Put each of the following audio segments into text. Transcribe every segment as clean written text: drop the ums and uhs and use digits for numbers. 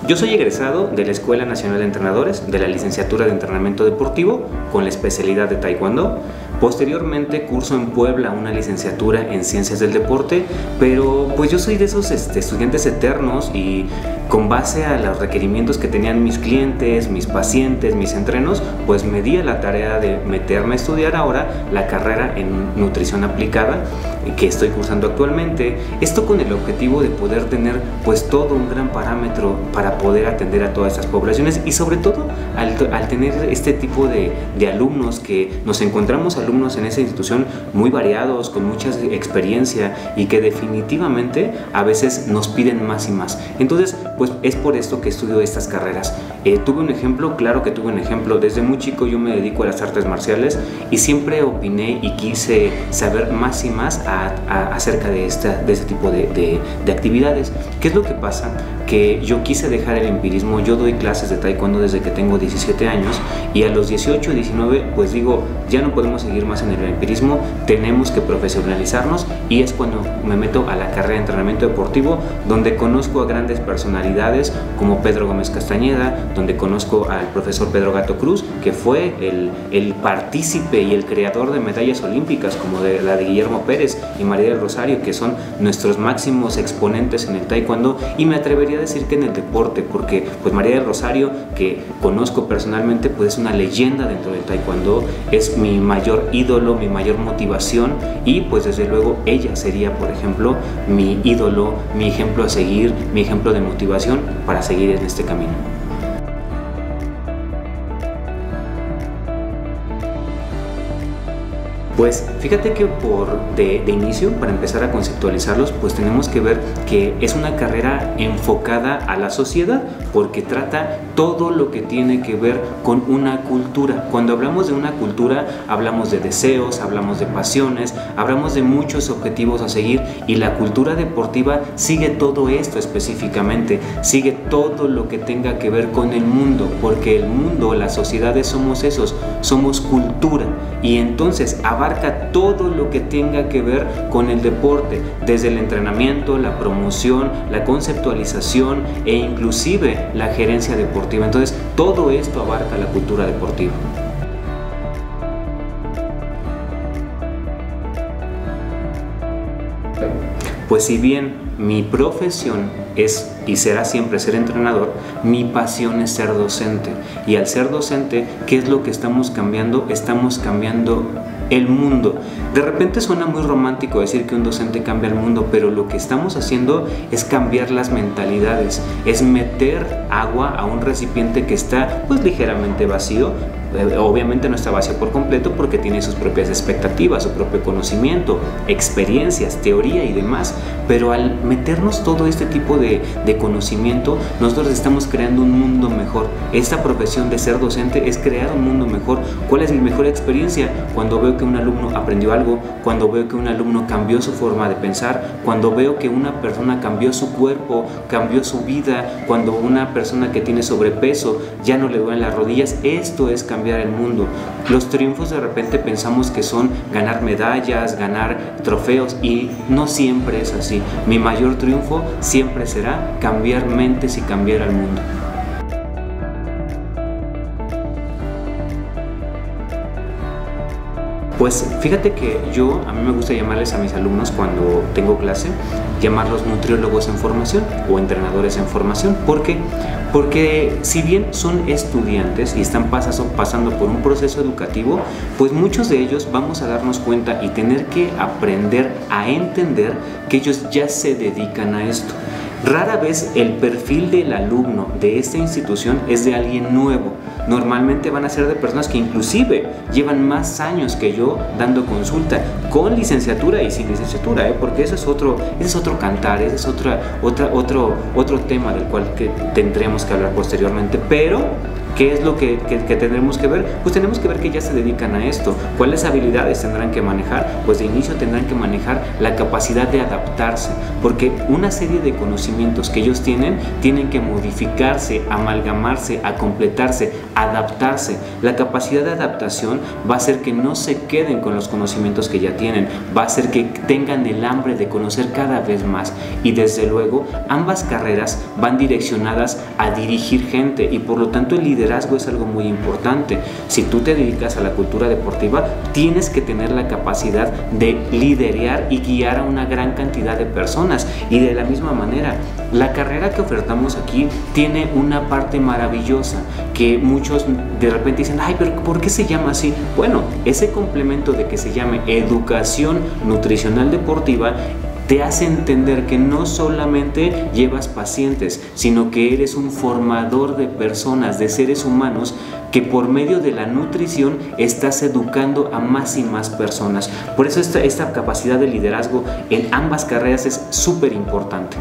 Yo soy egresado de la Escuela Nacional de Entrenadores, de la licenciatura de Entrenamiento Deportivo, con la especialidad de Taekwondo. Posteriormente curso en Puebla una licenciatura en Ciencias del Deporte, pero pues yo soy de esos estudiantes eternos y con base a los requerimientos que tenían mis clientes, mis pacientes, mis entrenos, pues me di a la tarea de meterme a estudiar ahora la carrera en nutrición aplicada que estoy cursando actualmente. Esto con el objetivo de poder tener pues todo un gran parámetro para poder atender a todas estas poblaciones y sobre todo al tener este tipo de alumnos que nos encontramos alumnos en esa institución muy variados, con mucha experiencia y que definitivamente a veces nos piden más y más. Entonces, pues es por esto que estudio estas carreras. Tuve un ejemplo, claro que tuve un ejemplo. Desde muy chico yo me dedico a las artes marciales y siempre opiné y quise saber más y más acerca de este tipo de actividades. ¿Qué es lo que pasa? Que yo quise dejar el empirismo. Yo doy clases de taekwondo desde que tengo 17 años y a los 18, 19 pues digo, ya no podemos seguir más en el empirismo, tenemos que profesionalizarnos, y es cuando me meto a la carrera de entrenamiento deportivo, donde conozco a grandes personalidades como Pedro Gómez Castañeda, donde conozco al profesor Pedro Gato Cruz, que fue el partícipe y el creador de medallas olímpicas como la de Guillermo Pérez y María del Rosario, que son nuestros máximos exponentes en el taekwondo, y me atrevería a decir que en el deporte, porque pues María del Rosario, que conozco personalmente, pues es una leyenda dentro del taekwondo, es mi mayor ídolo, mi mayor motivación, y pues desde luego ella sería, por ejemplo, mi ídolo, mi ejemplo a seguir, mi ejemplo de motivación para seguir en este camino. Pues fíjate que de inicio, para empezar a conceptualizarlos, pues tenemos que ver que es una carrera enfocada a la sociedad, porque trata todo lo que tiene que ver con una cultura. Cuando hablamos de una cultura, hablamos de deseos, hablamos de pasiones, hablamos de muchos objetivos a seguir, y la cultura deportiva sigue todo esto específicamente, sigue todo lo que tenga que ver con el mundo, porque el mundo, las sociedades somos esos, somos cultura, y entonces abarca todo lo que tenga que ver con el deporte, desde el entrenamiento, la promoción, la conceptualización e inclusive la gerencia deportiva. Entonces todo esto abarca la cultura deportiva. Pues si bien mi profesión es y será siempre ser entrenador, mi pasión es ser docente. Y al ser docente, ¿qué es lo que estamos cambiando? Estamos cambiando el mundo. De repente suena muy romántico decir que un docente cambia el mundo, pero lo que estamos haciendo es cambiar las mentalidades, es meter agua a un recipiente que está pues ligeramente vacío. Obviamente no está vacío por completo porque tiene sus propias expectativas, su propio conocimiento, experiencias, teoría y demás, pero al meternos todo este tipo de conocimiento, nosotros estamos creando un mundo mejor. Esta profesión de ser docente es crear un mundo mejor. ¿Cuál es mi mejor experiencia? Cuando veo que un alumno aprendió algo, cuando veo que un alumno cambió su forma de pensar, cuando veo que una persona cambió su cuerpo, cambió su vida, cuando una persona que tiene sobrepeso ya no le duelen las rodillas. Esto es cambiar el mundo. Los triunfos de repente pensamos que son ganar medallas, ganar trofeos, y no siempre es así. Mi mayor triunfo siempre será cambiar mentes y cambiar al mundo. Pues fíjate que a mí me gusta llamarles a mis alumnos cuando tengo clase, llamarlos nutriólogos en formación o entrenadores en formación. ¿Por qué? Porque si bien son estudiantes y están pasando por un proceso educativo, pues muchos de ellos vamos a darnos cuenta y tener que aprender a entender que ellos ya se dedican a esto. Rara vez el perfil del alumno de esta institución es de alguien nuevo. Normalmente van a ser de personas que inclusive llevan más años que yo dando consulta, con licenciatura y sin licenciatura, porque ese es otro cantar, ese es otro tema del cual tendremos que hablar posteriormente. Pero ¿Qué es lo que tendremos que ver? Pues tenemos que ver que ya se dedican a esto. ¿Cuáles habilidades tendrán que manejar? Pues de inicio tendrán que manejar la capacidad de adaptarse, porque una serie de conocimientos que ellos tienen que modificarse, amalgamarse, a completarse, adaptarse. La capacidad de adaptación va a hacer que no se queden con los conocimientos que ya tienen, va a hacer que tengan el hambre de conocer cada vez más. Y desde luego ambas carreras van direccionadas a dirigir gente, y por lo tanto el liderazgo es algo muy importante. Si tú te dedicas a la cultura deportiva, tienes que tener la capacidad de liderar y guiar a una gran cantidad de personas. Y de la misma manera, la carrera que ofertamos aquí tiene una parte maravillosa que muchos de repente dicen: ay, pero ¿por qué se llama así? Bueno, ese complemento de que se llame educación nutricional deportiva te hace entender que no solamente llevas pacientes, sino que eres un formador de personas, de seres humanos, que por medio de la nutrición estás educando a más y más personas. Por eso esta capacidad de liderazgo en ambas carreras es súper importante.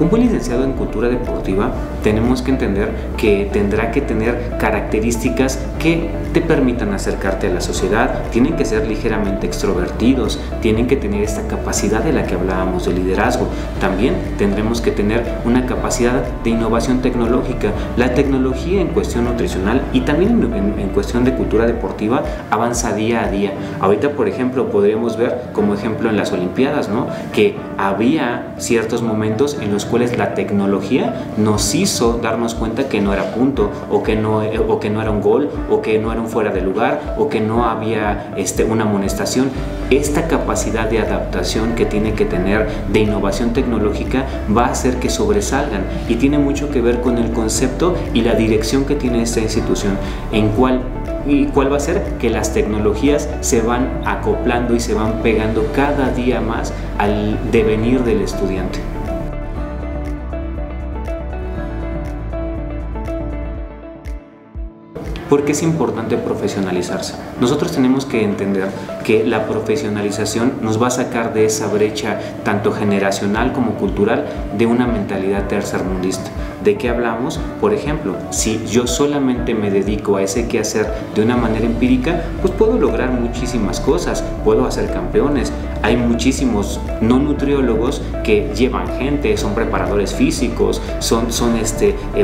Un buen licenciado en cultura deportiva tenemos que entender que tendrá que tener características que te permitan acercarte a la sociedad, tienen que ser ligeramente extrovertidos, tienen que tener esta capacidad de la que hablábamos de liderazgo. También tendremos que tener una capacidad de innovación tecnológica. La tecnología en cuestión nutricional y también en cuestión de cultura deportiva avanza día a día. Ahorita, por ejemplo, podríamos ver como ejemplo en las Olimpiadas, ¿no?, que había ciertos momentos en los cuales la tecnología nos hizo darnos cuenta que no era punto, o que no era un gol, o que no era un fuera de lugar, o que no había una amonestación. Esta capacidad de adaptación que tiene que tener, de innovación tecnológica, va a hacer que sobresalgan, y tiene mucho que ver con el concepto y la dirección que tiene esta institución, ¿y cuál va a ser? Que las tecnologías se van acoplando y se van pegando cada día más al devenir del estudiante. ¿Por qué es importante profesionalizarse? Nosotros tenemos que entender que la profesionalización nos va a sacar de esa brecha tanto generacional como cultural de una mentalidad tercermundista. ¿De qué hablamos? Por ejemplo, si yo solamente me dedico a ese quehacer de una manera empírica, pues puedo lograr muchísimas cosas, puedo hacer campeones. Hay muchísimos no nutriólogos que llevan gente, son preparadores físicos, son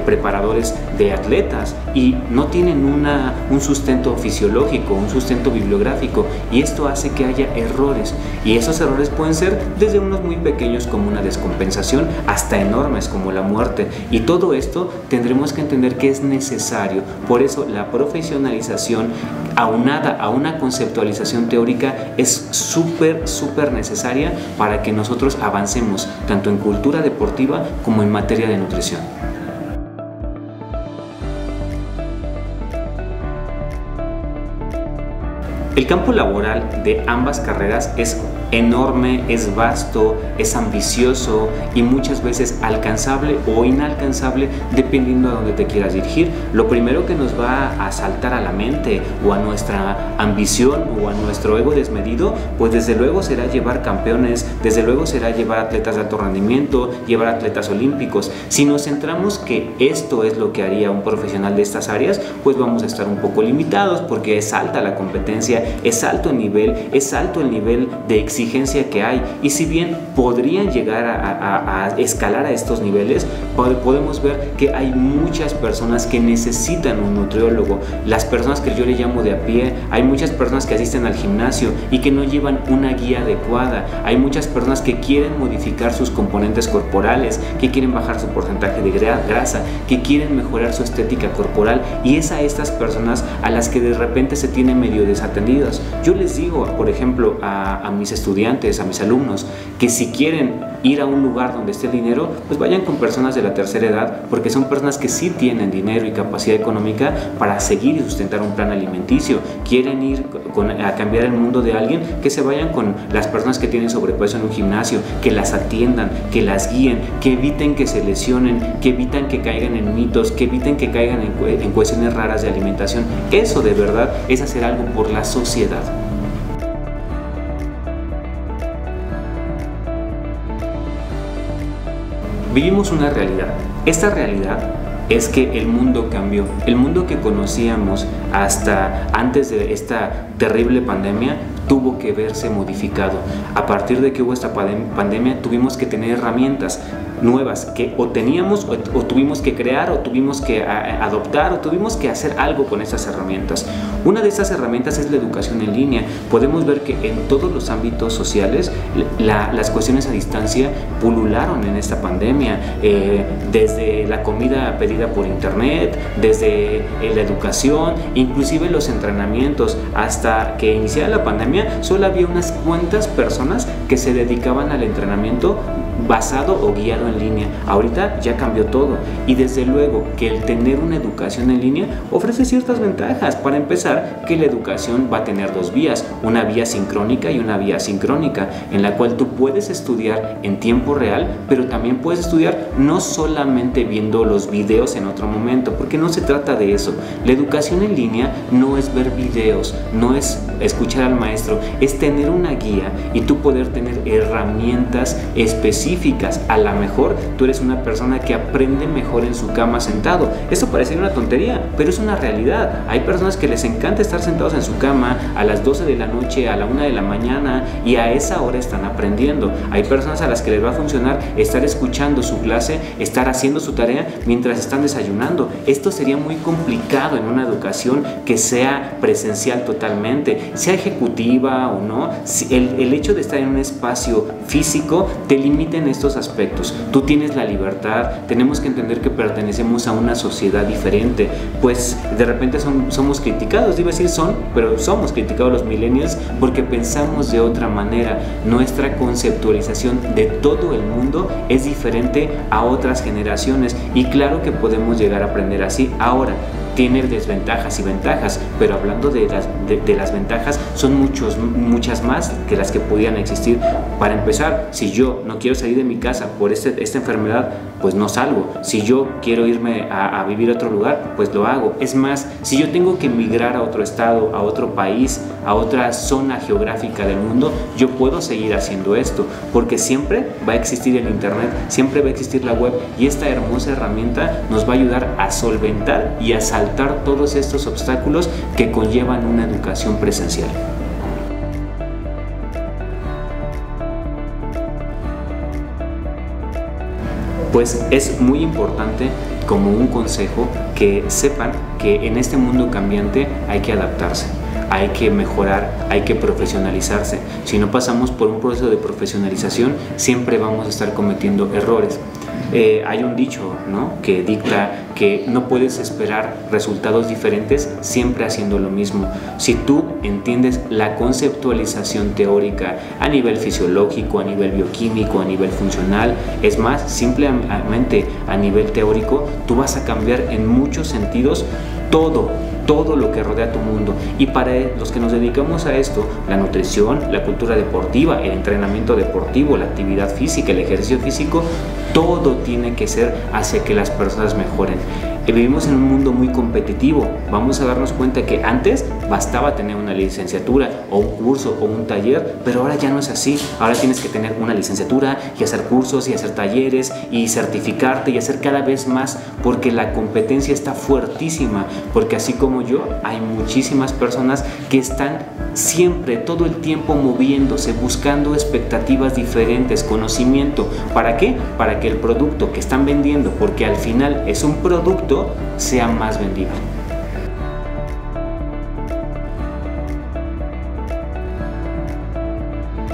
preparadores de atletas, y no tienen un sustento fisiológico, un sustento bibliográfico, y esto hace que haya errores, y esos errores pueden ser desde unos muy pequeños como una descompensación hasta enormes como la muerte, y todo esto tendremos que entender que es necesario. Por eso la profesionalización aunada a una conceptualización teórica es súper necesaria para que nosotros avancemos tanto en cultura deportiva como en materia de nutrición. El campo laboral de ambas carreras es enorme, es vasto, es ambicioso y muchas veces alcanzable o inalcanzable dependiendo a dónde te quieras dirigir. Lo primero que nos va a saltar a la mente o a nuestra ambición o a nuestro ego desmedido, pues desde luego será llevar campeones, desde luego será llevar atletas de alto rendimiento, llevar atletas olímpicos. Si nos centramos que esto es lo que haría un profesional de estas áreas, pues vamos a estar un poco limitados, porque es alta la competencia, es alto el nivel de exigencia que hay, y si bien podrían llegar a escalar a estos niveles, podemos ver que hay muchas personas que necesitan un nutriólogo. Las personas que yo le llamo de a pie, hay muchas personas que asisten al gimnasio y que no llevan una guía adecuada, hay muchas personas que quieren modificar sus componentes corporales, que quieren bajar su porcentaje de grasa, que quieren mejorar su estética corporal, y es a estas personas a las que de repente se tienen medio desatendidas. Yo les digo, por ejemplo, a mis estudiantes, a mis alumnos, que si quieren ir a un lugar donde esté el dinero, pues vayan con personas de la tercera edad, porque son personas que sí tienen dinero y capacidad económica para seguir y sustentar un plan alimenticio. Quieren ir a cambiar el mundo de alguien, que se vayan con las personas que tienen sobrepeso en un gimnasio, que las atiendan, que las guíen, que eviten que se lesionen, que evitan que caigan en mitos, que eviten que caigan en cuestiones raras de alimentación. Eso de verdad es hacer algo por la sociedad. Vivimos una realidad. Esta realidad es que el mundo cambió. El mundo que conocíamos hasta antes de esta terrible pandemia tuvo que verse modificado. A partir de que hubo esta pandemia, tuvimos que tener herramientas nuevas que o teníamos o tuvimos que crear o tuvimos que adoptar o tuvimos que hacer algo con esas herramientas. Una de esas herramientas es la educación en línea. Podemos ver que en todos los ámbitos sociales las cuestiones a distancia pulularon en esta pandemia, desde la comida pedida por internet, desde la educación, inclusive los entrenamientos. Hasta que iniciara la pandemia solo había unas cuantas personas que se dedicaban al entrenamiento basado o guiado en línea. Ahorita ya cambió todo, y desde luego que el tener una educación en línea ofrece ciertas ventajas. Para empezar, que la educación va a tener dos vías, una vía sincrónica y una vía asincrónica, en la cual tú puedes estudiar en tiempo real, pero también puedes estudiar no solamente viendo los videos en otro momento, porque no se trata de eso. La educación en línea no es ver videos, no es escuchar al maestro, es tener una guía y tú poder tener herramientas específicas. A lo mejor tú eres una persona que aprende mejor en su cama sentado. Esto parece una tontería, pero es una realidad. Hay personas que les encanta estar sentados en su cama a las 12 de la noche, a la 1 de la mañana, y a esa hora están aprendiendo. Hay personas a las que les va a funcionar estar escuchando su clase, estar haciendo su tarea mientras están desayunando. Esto sería muy complicado en una educación que sea presencial totalmente, sea ejecutiva o no. El hecho de estar en un espacio físico te limita en estos aspectos. Tú tienes la libertad. Tenemos que entender que pertenecemos a una sociedad diferente, pues de repente somos criticados, iba a decir pero somos criticados los millennials porque pensamos de otra manera. Nuestra conceptualización de todo el mundo es diferente a otras generaciones, y claro que podemos llegar a aprender así. Ahora, tiene desventajas y ventajas, pero hablando de las ventajas, son muchas más que las que podían existir. Para empezar, si yo no quiero salir de mi casa por esta enfermedad, pues no salgo. Si yo quiero irme a vivir a otro lugar, pues lo hago. Es más, si yo tengo que emigrar a otro estado, a otro país, a otra zona geográfica del mundo, yo puedo seguir haciendo esto, porque siempre va a existir el internet, siempre va a existir la web, y esta hermosa herramienta nos va a ayudar a solventar y a saltar todos estos obstáculos que conllevan una educación presencial. Pues es muy importante, como un consejo, que sepan que en este mundo cambiante hay que adaptarse, hay que mejorar, hay que profesionalizarse. Si no pasamos por un proceso de profesionalización, siempre vamos a estar cometiendo errores. Hay un dicho, ¿no?, que dicta que no puedes esperar resultados diferentes siempre haciendo lo mismo. Si tú entiendes la conceptualización teórica a nivel fisiológico, a nivel bioquímico, a nivel funcional, es más, simplemente a nivel teórico, tú vas a cambiar en muchos sentidos todo lo que rodea tu mundo. Y para los que nos dedicamos a esto, la nutrición, la cultura deportiva, el entrenamiento deportivo, la actividad física, el ejercicio físico, todo tiene que ser hacia que las personas mejoren. Vivimos en un mundo muy competitivo. Vamos a darnos cuenta que antes bastaba tener una licenciatura o un curso o un taller, pero ahora ya no es así. Ahora tienes que tener una licenciatura y hacer cursos y hacer talleres y certificarte y hacer cada vez más, porque la competencia está fuertísima. Porque así como yo, hay muchísimas personas que están siempre, todo el tiempo moviéndose, buscando expectativas diferentes, conocimiento. ¿Para qué? Para que el producto que están vendiendo, porque al final es un producto, sea más vendible.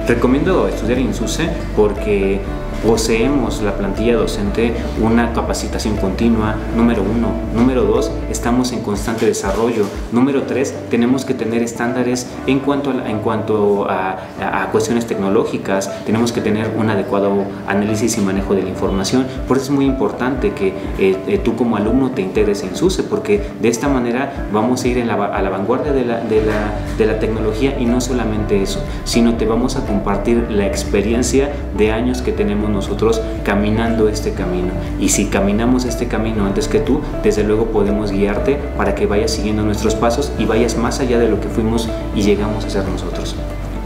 Recomiendo estudiar en INSUCE porque poseemos la plantilla docente una capacitación continua, número 1. Número 2, estamos en constante desarrollo. Número 3, tenemos que tener estándares en cuanto a cuestiones tecnológicas. Tenemos que tener un adecuado análisis y manejo de la información. Por eso es muy importante que tú como alumno te integres en INSUCE, porque de esta manera vamos a ir a la vanguardia de la tecnología, y no solamente eso, sino te vamos a compartir la experiencia de años que tenemos nosotros caminando este camino. Y si caminamos este camino antes que tú, desde luego podemos guiarte para que vayas siguiendo nuestros pasos y vayas más allá de lo que fuimos y llegamos a ser nosotros.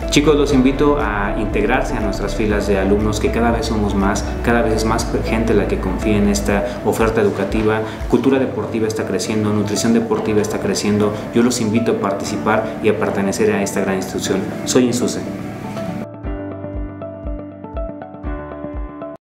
Chicos, los invito a integrarse a nuestras filas de alumnos, que cada vez somos más, cada vez es más gente la que confía en esta oferta educativa. Cultura deportiva está creciendo, nutrición deportiva está creciendo. Yo los invito a participar y a pertenecer a esta gran institución. Soy Insuse.